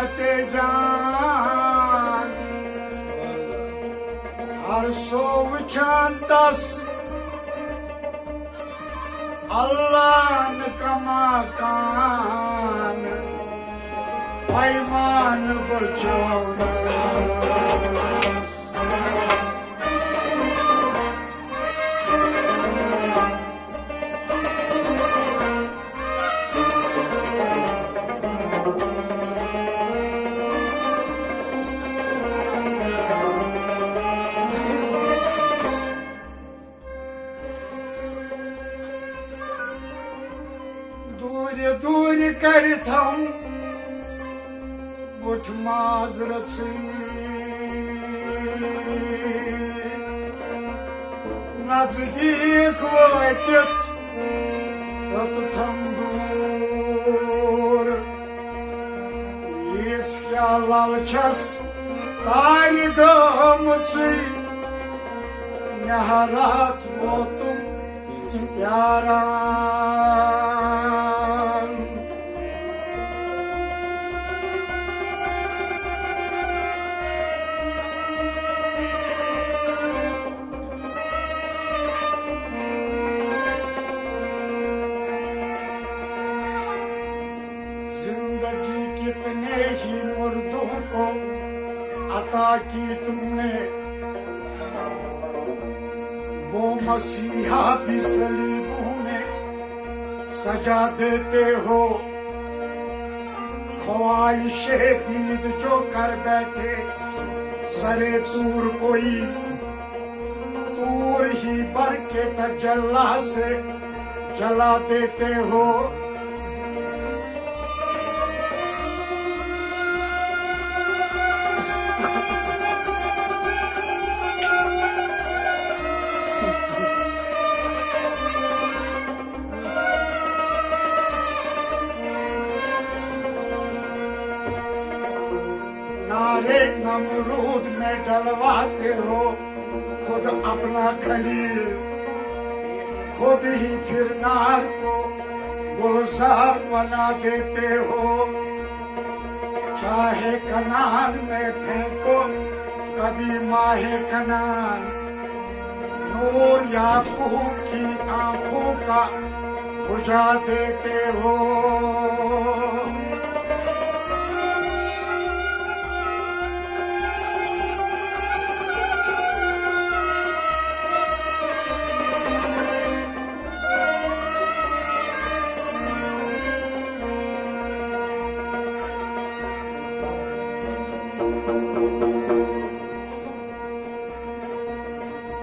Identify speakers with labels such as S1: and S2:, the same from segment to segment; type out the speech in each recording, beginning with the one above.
S1: चाहते जान हर सो वुचान तस अल्लाह न कमा कान पैमान बचाओ दूर दूर कर थम बुठ माजरत नजदीक वातित तत थम दूर इस क्या लालचस तारी गमुच नहरात वो तुम प्यारा जिंदगी कितने ही मुर्दों को अता की तुमने वो मसीहा भी सलीबों में सजा देते हो ख्वाहिशे दीद जो कर बैठे सरे तूर कोई तूर ही भर के तजल्ला से जला देते हो नारे नमरूद में डलवाते हो खुद अपना खलील खुद ही फिर नार को गुलजार बना देते हो चाहे कनान में फेंको कभी माहे कनान नूर याकूब की आंखों का बुझा देते हो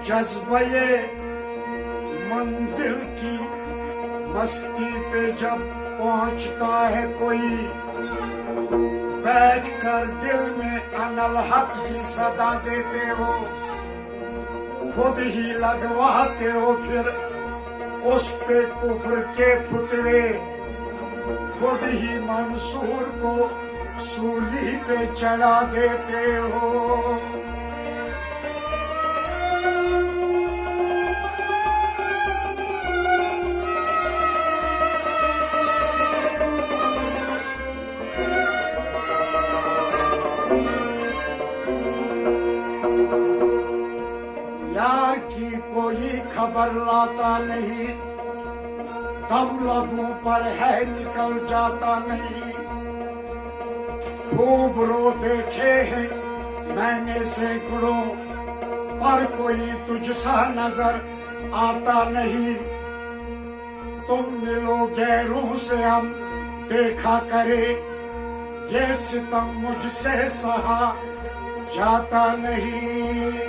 S1: जज्बे मंजिल की मस्ती पे जब पहुंचता है कोई बैठकर दिल में अनल हक की सदा देते हो खुद ही लगवाते हो फिर उस पे कुफ्र के फुतवे खुद ही मंसूर को सूली पे चढ़ा देते हो यार की कोई खबर लाता नहीं दम लबों पर है निकल जाता नहीं खूब रो देखे हैं मैंने सैकड़ों पर कोई तुझसा नजर आता नहीं तुम मिलो गैरों से हम देखा करे ये सितम मुझसे सहा जाता नहीं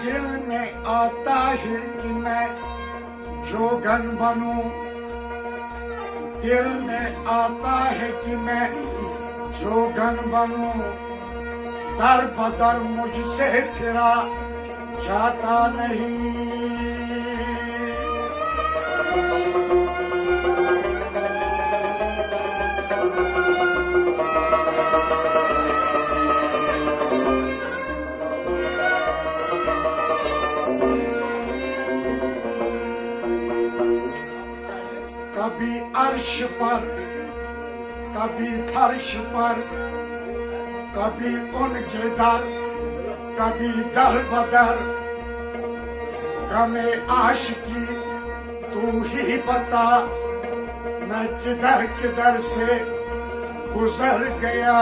S1: दिल में आता है कि मैं जोगन बनूं दिल में आता है कि मैं जोगन बनूं दर बदर मुझसे फिरा जाता नहीं अर्श पर, कभी फर्श पर, कभी उनके दर, कभी दर बदर। गमे आशिकी तू ही बता, मैं किधर किधर से गुजर गया।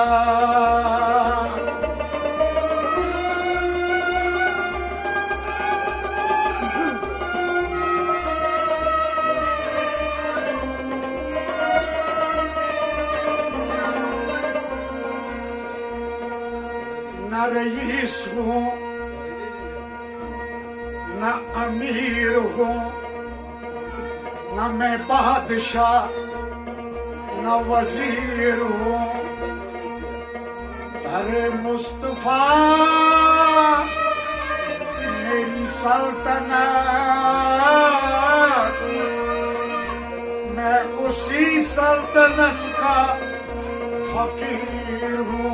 S1: न रईस हूँ न अमीर हूँ, न मैं बादशाह न वजीर हूँ। अरे मुस्तफा मेरी सल्तनत, मैं उसी सल्तनत का फकीर हूँ।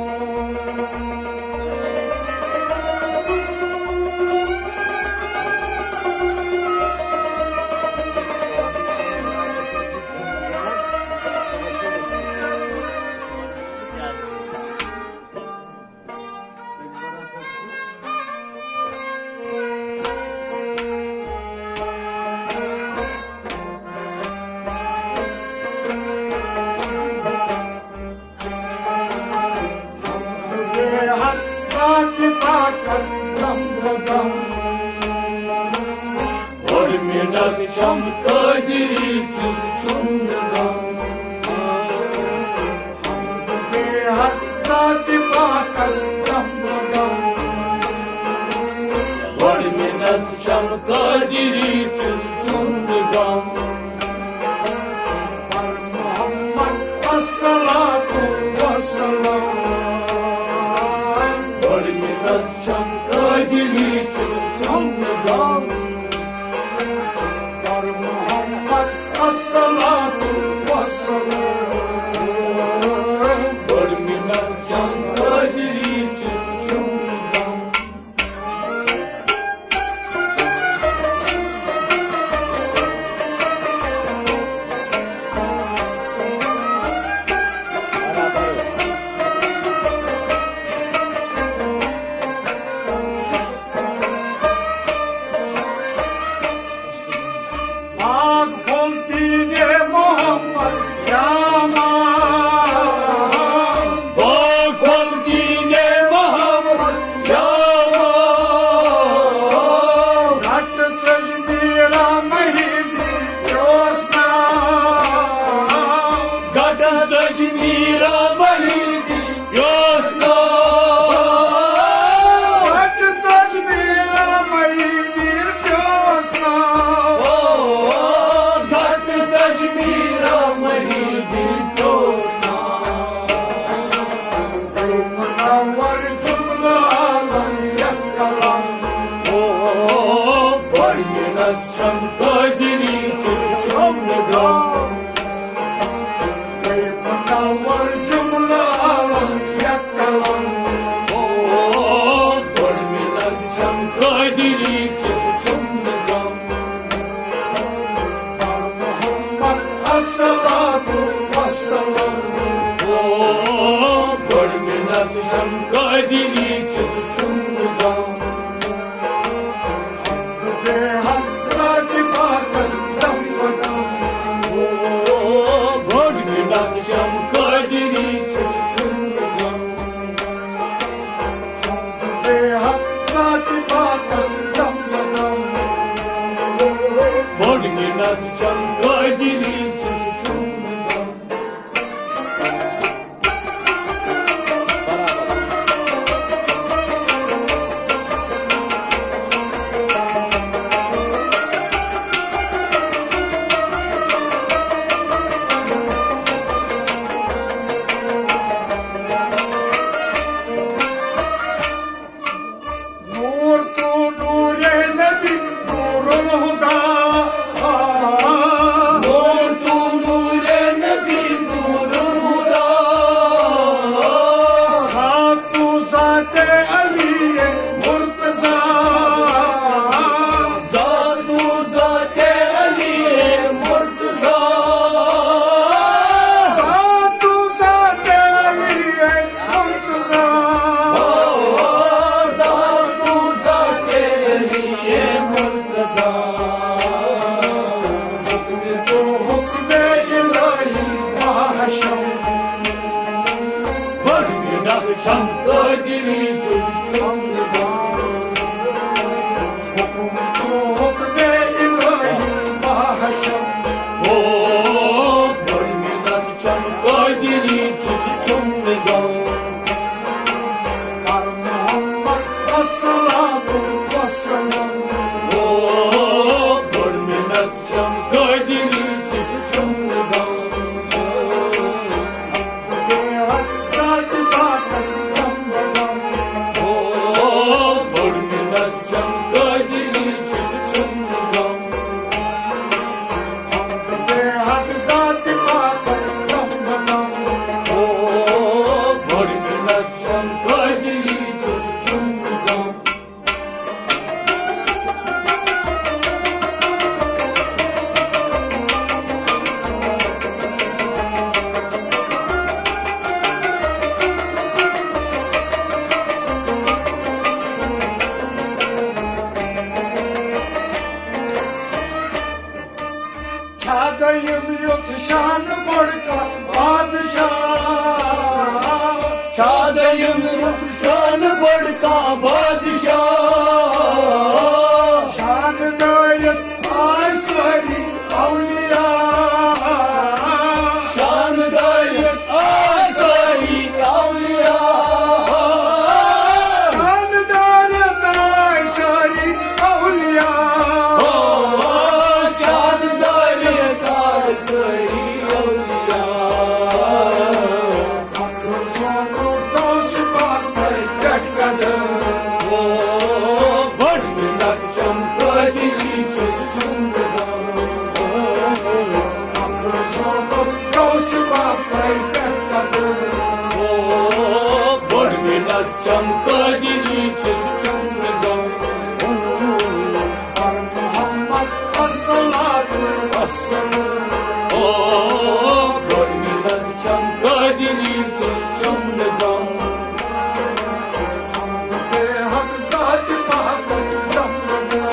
S2: Çam kadiri çuzçundam
S1: बेहद ज़ात पाकस Dumdum
S2: Var minnet çam kadiri çuzçundam
S1: पर Mohammad अस्सलातु वस्सलाम।
S2: Var minnet çam kadiri çuzçundam
S1: पर Mohammad अस्सलातु वस्सलाम।
S2: Var minnet çam kadiri çuzçundam
S1: आग खोलती ये मोहम्मद यामा,
S2: Bakol dine Muhammed Yama
S1: घट सजदीरा महीदी Josna.
S2: Gada Tajmira Mahidi Yosna
S1: घट सजदीरा महीदी Josna.
S2: Gada Tajmira Mahidi Yosna
S1: Munawwar जुमला आलम यकलम।
S2: Var minnet çam kadiri çuzçundam
S1: Munawwar जुमला आलम यकलम।
S2: Var minnet çam kadiri çuzçundam
S1: Mohammad अस्सलातु वस्सलाम।
S2: Var minnet çam kadiri çuzçundam
S1: बेहद ज़ात पाकस Dumdum
S2: Var minnet çam kadiri çuzçundam
S1: बेहद ज़ात पाकस Dumdum
S2: Var minnet çam kadiri çuzçundam
S1: नूर तू नूरे नबी नूरुल हुदा।
S2: Nur çam kaderi çözüm
S1: Hukme ilahi mahşer
S2: O Barminat çam kaderi çözüm
S1: Var Muhammed Vessalatu vesselam
S2: O Barminat çam kaderi çözüm
S1: Zat-ı Bakas Dambadan
S2: O Barminat çam kaderi çözüm
S1: Zat-ı Bakas Dambadan
S2: O Barminat çam kaderi çözüm
S1: Çağdayım yurt şanı borka padişah
S2: Çağdayım şanı bırka padişah
S1: Şanı dayıt asvari avliya
S2: Şanı dayık asari avliya
S1: Şanı dayıt asvari avliya
S2: Şanı dayık asari avliya
S1: Akıl sonu dostu baktay kaçkadı
S2: Barminat çam kaderi çözüm
S1: Akıl sonu dostu baktay kaçkadı
S2: Barminat çam kaderi çözüm
S1: Var Muhammed Vessalatu vesselam
S2: Barminat çam kaderi çözüm
S1: Hak zat-ı Bakas Dambadan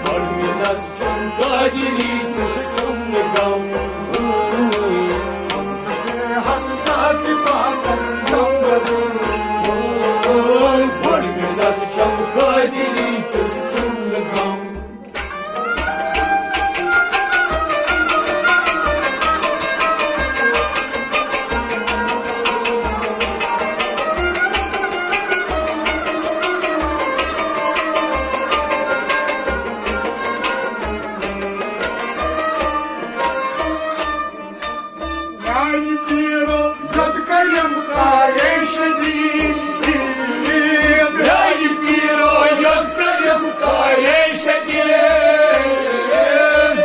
S2: Barminat çam kaderi çözüm
S1: Hak zat-ı Bakas Dambadan
S2: Barminat çam kaderi çözüm
S1: Yani piro yadkarım kare şedid
S2: Yani bir o yakarım kare şedir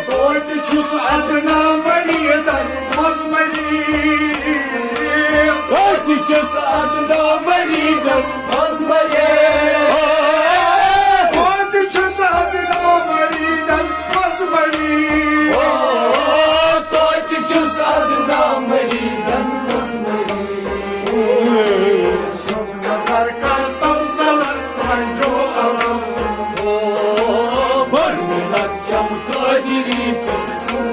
S1: Koydu çüz adına mariyedan mazmari
S2: Örtücüs adına maridan azmaye
S1: Koydu çüz adına mariyedan mazmari
S2: Örtücüs adına maridan azmaye
S1: Son nazar kartam çalar panco alam
S2: Barminat çam kaderi çözüm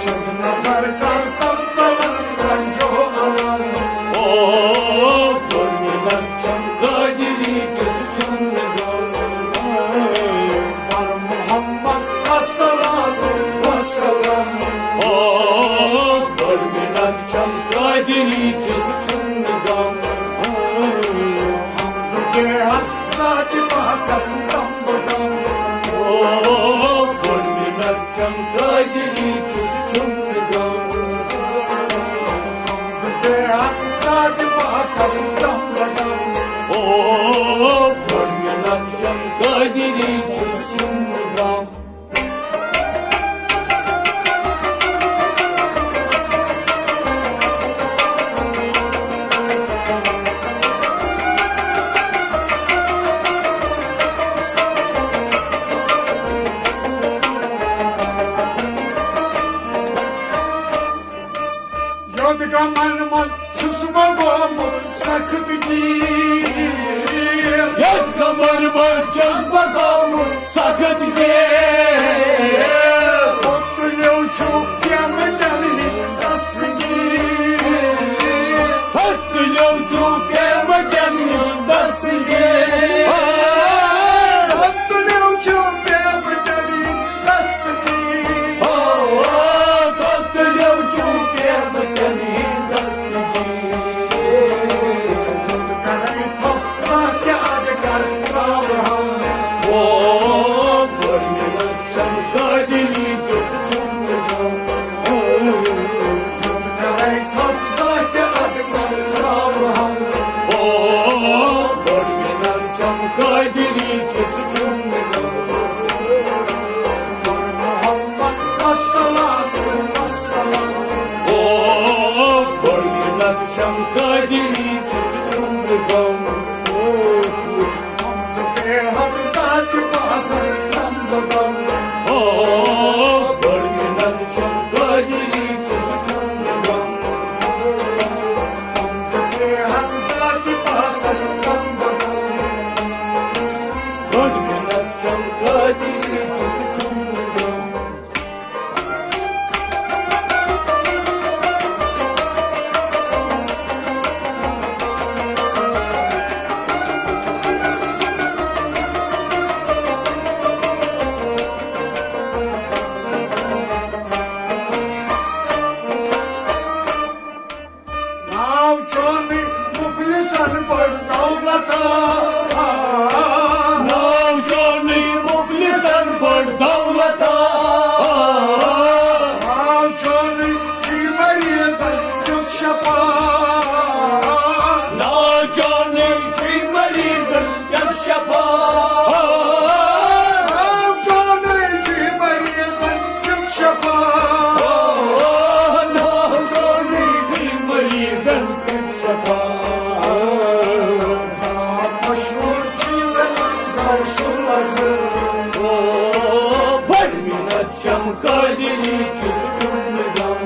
S1: Son nazar kartam çalar panco alam
S2: Barminat çam kaderi çözüm
S1: Var Muhammed Vessalatu vesselam
S2: Barminat çam kaderi çözüm
S1: Hak zat-ı Bakas Dambadan
S2: Barminat çam kaderi çözüm
S1: Hak zat-ı Bakas Dambadan
S2: Barminat çam kaderi çözüm
S1: Yodga manman susma gomu sakıp gir
S2: Yat kamarmaz çöz bakalım sakın gel
S1: Otluyor çok yamadani tasbih gir
S2: Kadiri Çözücümle
S1: Muhammed As-salatu As-salatu
S2: Bargınat Çam Kadiri Çözücümle
S1: Hamd zat-ı Muhammed Hamdollah
S2: Bargınat Çam Kadiri Çözücümle
S1: Hamd zat-ı Muhammed Hamdollah
S2: Bargınat Çam Kadiri Çözücümle
S1: Navçoni mukhlisan par dawlata
S2: Navjani mukhlisan par dawlata
S1: Navçoni çimeriyazan yut şapa
S2: Navjani çimerizan yaşapa
S1: Navçoni çimeriyazan yut şapa
S2: Navjani çimerizan yaşapa
S1: Maşhur çimen Davsulazı
S2: Barminat Çam Kadiri Çözücümle'den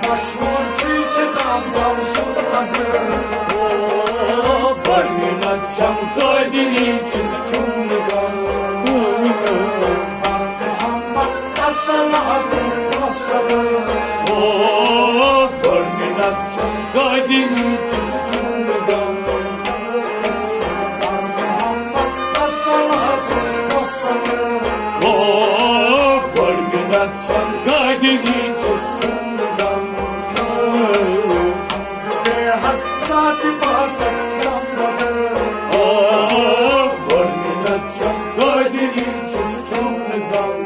S1: Maşhur çimen Davsulazı
S2: Barminat Çam Kadiri Çözücümle'den
S1: Muhammed As-salatu As-salatu
S2: Barminat Çam Kadiri Çözücümle'den
S1: As-salatu As-salatu
S2: Barminat Çam Kadiri Çözücümle'den
S1: Hak zat-ı Muhammed Hamdollah
S2: Barminat Çam Kadiri Çözücümle'den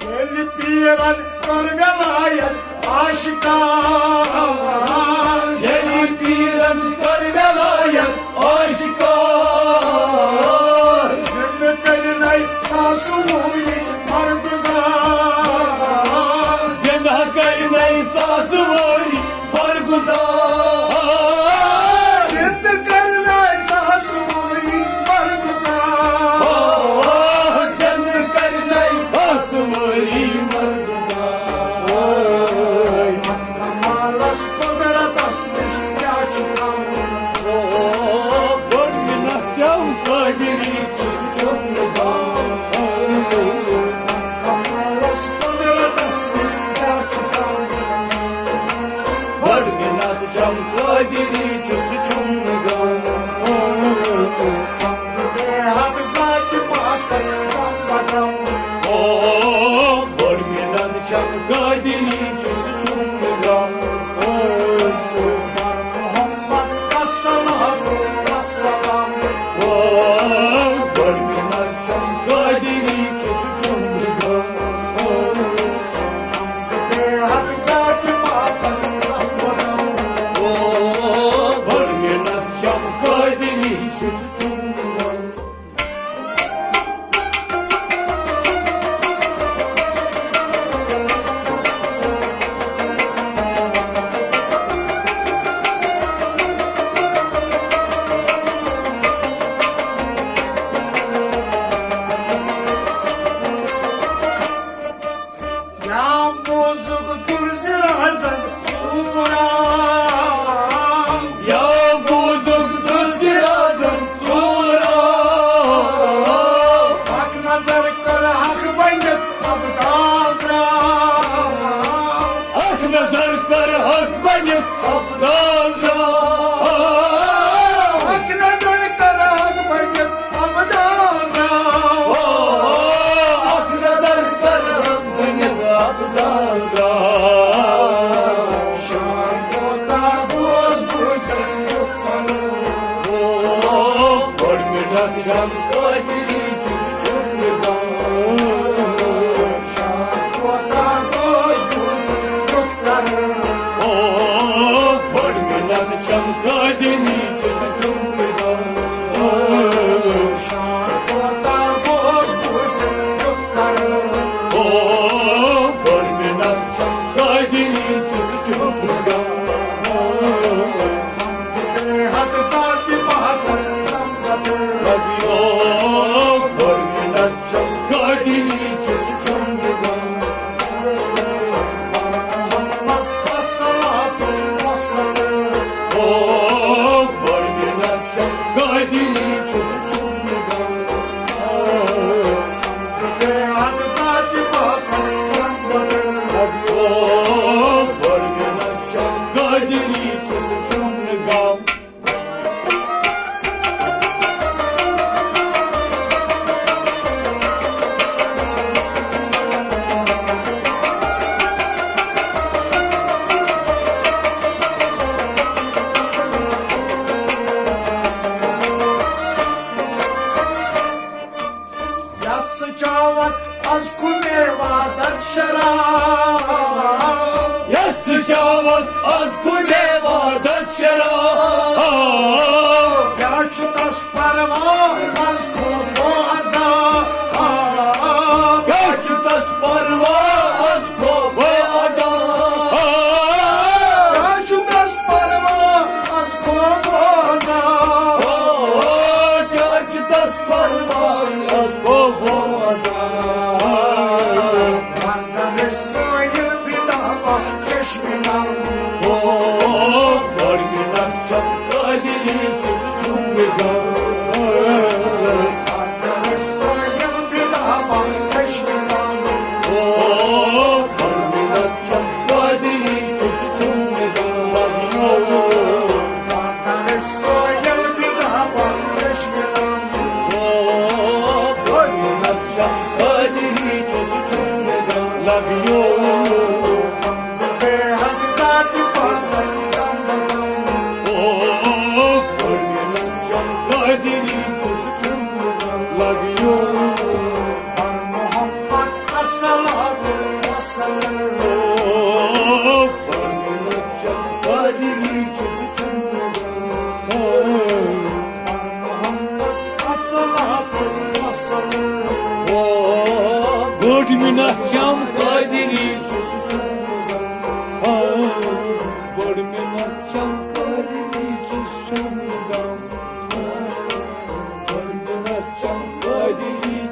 S1: Gelip diyen görmelayan aşikar
S2: Gelip bilen Karbela'ya aşikar
S1: Zümrüt eline sası muhyi marguzar
S2: Zenda kaynay sası var barguzar
S1: Zümrüt eline sası muhyi marguzar
S2: Zenda kaynay sası var barguzar
S1: Kamalas kudret asmış yaşıkan
S2: Barminat Çam Kadiri Çözücümle'den
S1: Kamalas kudret asmış yaşıkan
S2: Barminat Çam Kadiri Çözücümle'den
S1: Hak zat-ı Muhammed Hamdollah
S2: Barminat Çam Kadiri Çözücümle'den
S1: Muhammed As-salatu As-salatu
S2: Barminat Çam Kadiri Çözücümle'den
S1: Hak zat-ı Muhammed Hamdollah
S2: Barminat Çam Kadiri Çözücümle'den
S1: Ya bozuk kurzi razan sura
S2: Ya bozuktur birazım akşam kaderi çözümden. Bölümün akşam kaderi çözümden. Bölümün akşam kaderi çözümden. Bölümün akşam kaderi çözümden. Bölümün akşam kaderi çözümden. Bölümün akşam kaderi çözümden.
S1: Az kunevadat şarap
S2: Yastıkavat az kunevadat şarap.
S1: Gerçutas parva az kuboğaza
S2: Gerçutas parva az kuboğaza.
S1: Gerçutas parva az kuboğaza
S2: Gerçutas parva az kuboğaza.
S1: Bana soyun bir daha çeşmeden
S2: Bölümün akşam kaderi çözümden.
S1: Bana soyun bir daha çeşmeden
S2: Bölümün akşam kaderi çözümden.
S1: Bana soyun bir daha çeşmeden
S2: Bölümün akşam kaderi çözümden. Love you. Bölümün akşam kaderi çözümden. Love you. Bölümün akşam kaderi çözümden. Bölümün akşam kaderi çözümden. Bölümün akşam kaderi çözümden. Bölümün akşam kaderi